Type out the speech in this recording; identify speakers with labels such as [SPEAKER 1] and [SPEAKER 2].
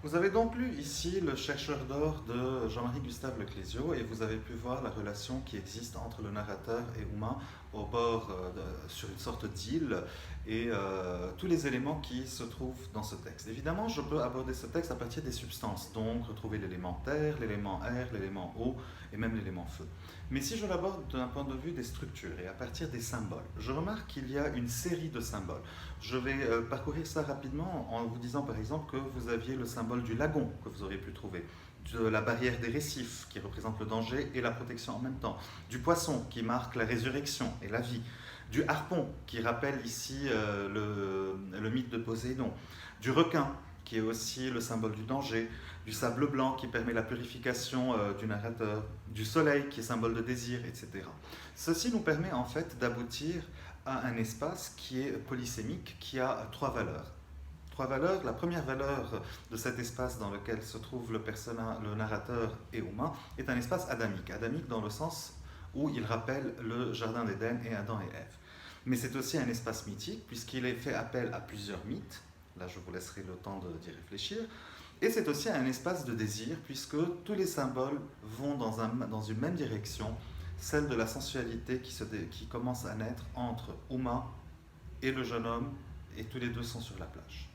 [SPEAKER 1] Vous avez donc lu ici Le chercheur d'or de Jean-Marie Gustave Leclésio et vous avez pu voir la relation qui existe entre le narrateur et Uma au bord sur une sorte d'île et tous les éléments qui se trouvent dans ce texte. Évidemment, je peux aborder ce texte à partir des substances, donc retrouver l'élément terre, l'élément air, l'élément eau et même l'élément feu. Mais si je l'aborde d'un point de vue des structures et à partir des symboles, je remarque qu'il y a une série de symboles. Je vais parcourir ça rapidement en vous disant par exemple que vous aviez le symbole du lagon que vous auriez pu trouver, de la barrière des récifs qui représente le danger et la protection en même temps, du poisson qui marque la résurrection et la vie, du harpon qui rappelle ici le mythe de Poséidon, du requin qui est aussi le symbole du danger, du sable blanc qui permet la purification du narrateur, du soleil qui est symbole de désir, etc. Ceci nous permet en fait d'aboutir à un espace qui est polysémique, qui a trois valeurs. Trois valeurs. La première valeur de cet espace dans lequel se trouve le narrateur et Uma est un espace adamique. Adamique dans le sens où il rappelle le jardin d'Éden et Adam et Ève. Mais c'est aussi un espace mythique puisqu'il est fait appel à plusieurs mythes. Là, je vous laisserai le temps d'y réfléchir. Et c'est aussi un espace de désir puisque tous les symboles vont dans une même direction, celle de la sensualité qui commence à naître entre Uma et le jeune homme, et tous les deux sont sur la plage.